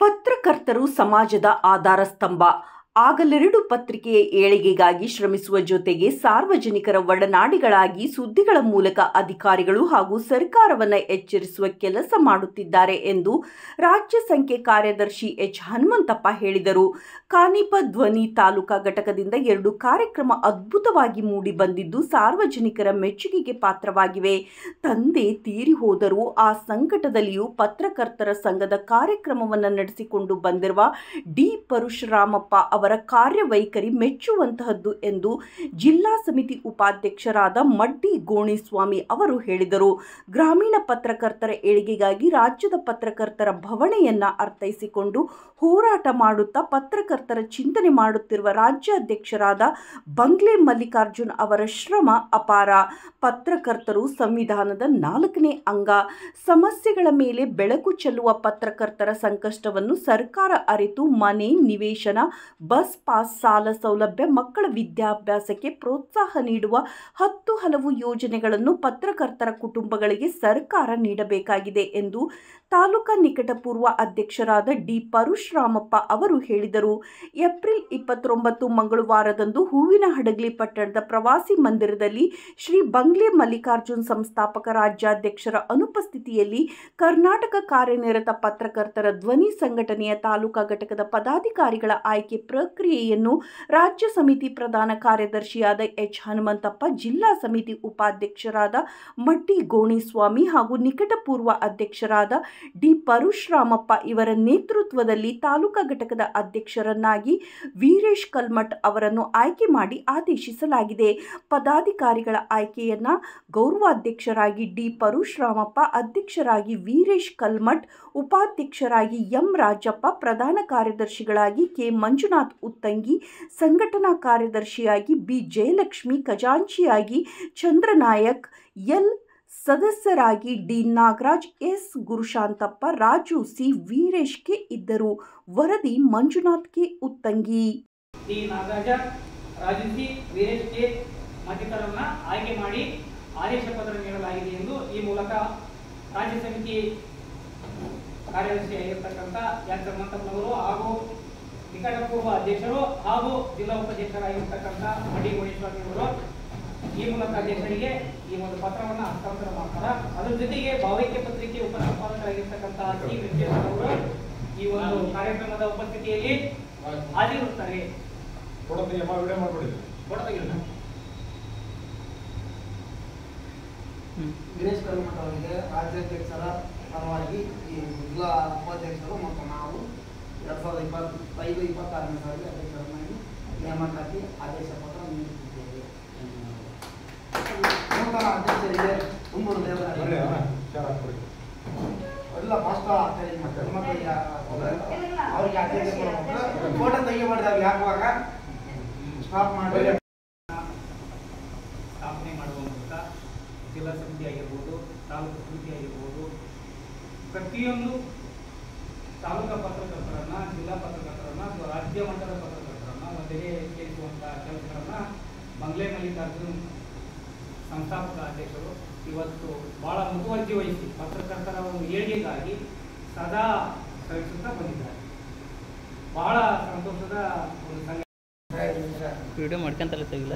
ಪತ್ರಕರ್ತರು ಸಮಾಜದ ಆಧಾರ ಸ್ತಂಭ. ಆಗಲೆರಡು ಪತ್ರಿಕೆಯ ಏಳಿಗೆಗಾಗಿ ಶ್ರಮಿಸುವ ಜೊತೆಗೆ ಸಾರ್ವಜನಿಕರ ಒಡನಾಡಿಗಳಾಗಿ ಸುದ್ದಿಗಳ ಮೂಲಕ ಅಧಿಕಾರಿಗಳು ಹಾಗೂ ಸರ್ಕಾರವನ್ನು ಎಚ್ಚರಿಸುವ ಕೆಲಸ ಮಾಡುತ್ತಿದ್ದಾರೆ ಎಂದು ರಾಜ್ಯ ಸಂಖ್ಯೆ ಕಾರ್ಯದರ್ಶಿ ಎಚ್ ಹನುಮಂತಪ್ಪ ಹೇಳಿದರು. ಕಾನಿಪ ಧ್ವನಿ ತಾಲೂಕಾ ಘಟಕದಿಂದ 2 ಕಾರ್ಯಕ್ರಮ ಅದ್ಭುತವಾಗಿ ಮೂಡಿ ಬಂದಿದ್ದು ಸಾರ್ವಜನಿಕರ ಮೆಚ್ಚುಗೆಗೆ ಪಾತ್ರವಾಗಿವೆ. ತಂದೆ ತೀರಿ ಹೋದರೂ ಆ ಸಂಕಟದಲ್ಲಿಯೂ ಪತ್ರಕರ್ತರ ಸಂಘದ ಕಾರ್ಯಕ್ರಮವನ್ನು ನಡೆಸಿಕೊಂಡು ಬಂದಿರುವ ಡಿ ಪರಶುರಾಮಪ್ಪ ಅವರ ಕಾರ್ಯವೈಖರಿ ಮೆಚ್ಚುವಂತಹದ್ದು ಎಂದು ಜಿಲ್ಲಾ ಸಮಿತಿ ಉಪಾಧ್ಯಕ್ಷರಾದ ಮಡ್ಡಿ ಗೋಣಿಸ್ವಾಮಿ ಅವರು ಹೇಳಿದರು. ಗ್ರಾಮೀಣ ಪತ್ರಕರ್ತರ ಏಳಿಗೆಗಾಗಿ ರಾಜ್ಯದ ಪತ್ರಕರ್ತರ ಭವಣೆಯನ್ನ ಅರ್ಥೈಸಿಕೊಂಡು ಹೋರಾಟ ಮಾಡುತ್ತಾ ಪತ್ರಕರ್ತರ ಚಿಂತನೆ ಮಾಡುತ್ತಿರುವ ರಾಜ್ಯಾಧ್ಯಕ್ಷರಾದ ಬಂಗ್ಲೆ ಮಲ್ಲಿಕಾರ್ಜುನ್ ಅವರ ಶ್ರಮ ಅಪಾರ. ಪತ್ರಕರ್ತರು ಸಂವಿಧಾನದ 4ನೇ ಅಂಗ. ಸಮಸ್ಯೆಗಳ ಮೇಲೆ ಬೆಳಕು ಚೆಲ್ಲುವ ಪತ್ರಕರ್ತರ ಸಂಕಷ್ಟವನ್ನು ಸರ್ಕಾರ ಅರಿತು ಮನೆ, ನಿವೇಶನ, ಬಸ್ ಪಾಸ್, ಸಾಲ ಸೌಲಭ್ಯ, ಮಕ್ಕಳ ವಿದ್ಯಾಭ್ಯಾಸಕ್ಕೆ ಪ್ರೋತ್ಸಾಹ ನೀಡುವ 10 ಹಲವು ಯೋಜನೆಗಳನ್ನು ಪತ್ರಕರ್ತರ ಕುಟುಂಬಗಳಿಗೆ ಸರ್ಕಾರ ನೀಡಬೇಕಾಗಿದೆ ಎಂದು ತಾಲೂಕಾ ನಿಕಟಪೂರ್ವ ಅಧ್ಯಕ್ಷರಾದ ಡಿ ಪರಶುರಾಮಪ್ಪ ಅವರು ಹೇಳಿದರು. ಏಪ್ರಿಲ್ 29 ಮಂಗಳವಾರದಂದು ಹೂವಿನಹಡಗಲಿ ಪಟ್ಟಣದ ಪ್ರವಾಸಿ ಮಂದಿರದಲ್ಲಿ ಶ್ರೀ ಬಂಗ್ಲೆ ಮಲ್ಲಿಕಾರ್ಜುನ್ ಸಂಸ್ಥಾಪಕ ರಾಜ್ಯಾಧ್ಯಕ್ಷರ ಅನುಪಸ್ಥಿತಿಯಲ್ಲಿ ಕರ್ನಾಟಕ ಕಾರ್ಯನಿರತ ಪತ್ರಕರ್ತರ ಧ್ವನಿ ಸಂಘಟನೆಯ ತಾಲೂಕಾ ಘಟಕದ ಪದಾಧಿಕಾರಿಗಳ ಆಯ್ಕೆ ಪ್ರಕ್ರಿಯೆಯನ್ನು ರಾಜ್ಯ ಸಮಿತಿ ಪ್ರಧಾನ ಕಾರ್ಯದರ್ಶಿಯಾದ ಎಚ್ ಹನುಮಂತಪ್ಪ, ಜಿಲ್ಲಾ ಸಮಿತಿ ಉಪಾಧ್ಯಕ್ಷರಾದ ಮಡ್ಡಿ ಗೋಣಿಸ್ವಾಮಿ ಹಾಗೂ ನಿಕಟಪೂರ್ವ ಅಧ್ಯಕ್ಷರಾದ ಡಿ ಪರಶುರಾಮಪ್ಪ ಇವರ ನೇತೃತ್ವದಲ್ಲಿ ತಾಲೂಕಾ ಘಟಕದ ಅಧ್ಯಕ್ಷರನ್ನಾಗಿ ವೀರೇಶ್ ಕಲ್ಮಠ್ ಅವರನ್ನು ಆಯ್ಕೆ ಮಾಡಿ ಆದೇಶಿಸಲಾಗಿದೆ. ಪದಾಧಿಕಾರಿಗಳ ಆಯ್ಕೆಯನ್ನ ಗೌರವಾಧ್ಯಕ್ಷರಾಗಿ ಡಿ ಪರಶುರಾಮಪ್ಪ, ಅಧ್ಯಕ್ಷರಾಗಿ ವೀರೇಶ್ ಕಲ್ಮಠ್, ಉಪಾಧ್ಯಕ್ಷರಾಗಿ ಎಂ ರಾಜಪ್ಪ, ಪ್ರಧಾನ ಕಾರ್ಯದರ್ಶಿಗಳಾಗಿ ಕೆ ಮಂಜುನಾಥ್ ಉತ್ತಂಗಿ, ಸಂಘಟನಾ ಕಾರ್ಯದರ್ಶಿಯಾಗಿ ಬಿ ಜಯಲಕ್ಷ್ಮಿ, ಖಜಾಂಚಿಯಾಗಿ ಚಂದ್ರನಾಯಕ್ ಎಲ್, ಸದಸ್ಯರಾಗಿ D Nagaraj, S Gurushantappa, Raju C, Veeresh K ಇದ್ದರು. ವರದಿ Manjunath K Uttangi. D Nagaraja, Raju C, Veeresh K ಮತ್ತಿತರರನ್ನ ಆಯ್ಕೆ ಮಾಡಿ ಆದೇಶ ಪತ್ರ ನೀಡಲಾಗಿದೆ ಎಂದು ಈ ಮೂಲಕ ರಾಜ್ಯ ಸಮಿತಿ ಕಾರ್ಯದರ್ಶಿಯಾಗಿರ್ತಕ್ಕಂಥ ಎನ್ ಹನುಮಂತಪ್ಪನವರು ಹಾಗೂ ನಿಕಟಪೂರ್ವ ಅಧ್ಯಕ್ಷರು ಹಾಗೂ ಜಿಲ್ಲಾ ಉಪಾಧ್ಯಕ್ಷರಾಗಿರ್ತಕ್ಕಂಥ ಮಡ್ಡಿ ಗೋಣಿಸ್ವಾಮಿ ಅವರು ಈ ಮೂಲಕ ಅಧ್ಯಕ್ಷರಿಗೆ ಈ ಒಂದು ಪತ್ರವನ್ನು ಹಸ್ತಾಂತರ ಮಾಡ್ತಾರೆ. ಅದರ ಜೊತೆಗೆ ಭಾವೈಕ್ಯ ಪತ್ರಿಕೆ ಉಪಸಂಪಾದಕರಾಗಿರ್ತಕ್ಕಂತಹ ಸಿ ವಿಜಯೇಂದ್ರ ಅವರು ಈ ಒಂದು ಕಾರ್ಯಕ್ರಮದ ಉಪಸ್ಥಿತಿಯಲ್ಲಿ ಹಾಜರಿರುತ್ತಾರೆ. ವೀರೇಶ್ ಕಲ್ಮಠ್ ಅವರಿಗೆ ರಾಜ್ಯಾಧ್ಯಕ್ಷರ ಪರವಾಗಿ ಈ ಜಿಲ್ಲಾ ಉಪಾಧ್ಯಕ್ಷರು ಮತ್ತು ನಾವು 2025-26ನೇ ಸಾಲಿಗೆ ಅಧ್ಯಕ್ಷರನ್ನಾಗಿ ನೇಮಕ ಹಾಕಿ ಆದೇಶ ಪತ್ರ ನೀಡುತ್ತಿದ್ದೇವೆ. ನೂತನ ಅಧ್ಯಕ್ಷರಿಗೆ ತುಂಬೂರು ದೇವರ ಎಲ್ಲ ಮಾಸ್ಟರ್ ಅವ್ರಿಗೆ ಅಧ್ಯಕ್ಷ ಫೋಟೋ ತೆಗಿಬಾರ್ದು ಹಾಕುವಾಗ ಸ್ಟಾಪ್ ಮಾಡಿ ಸ್ಥಾಪನೆ ಮಾಡುವ ಮೂಲಕ ಜಿಲ್ಲಾ ಸಮಿತಿ ಆಗಿರ್ಬೋದು, ತಾಲೂಕು ಸಮಿತಿ ಆಗಿರ್ಬೋದು, ಪ್ರತಿಯೊಂದು ತಾಲೂಕಾ ಪತ್ರಕರ್ತರನ್ನ, ಜಿಲ್ಲಾ ಪತ್ರಕರ್ತರನ್ನ ಅಥವಾ ರಾಜ್ಯ ಮಟ್ಟದ ಪತ್ರಕರ್ತರನ್ನ ಒಂದೆಡೆ ಸೇರಿಸುವಂತಹ ಕೆಲಸಗಳನ್ನ ಬಂಗ್ಲೆ ಮಲ್ಲಿಕಾರ್ಜುನ್ ಸಂಸ್ಥಾಪಕ ಅಧ್ಯಕ್ಷರು ಇವತ್ತು ಬಹಳ ಮುತುವರ್ಜಿ ವಹಿಸಿ ಪತ್ರಕರ್ತರ ಒಂದು ಏಳಿಗೆಗಾಗಿ ಸದಾ ಶ್ರಮಿಸುತ್ತಾ ಬಂದಿದ್ದಾರೆ. ಬಹಳ ಸಂತೋಷದ ಒಂದು ಸಂಘ. ವಿಡಿಯೋ ಮಾಡ್ಕೊಂತಲ್ಲ ತೆಗಿಲ್ಲ.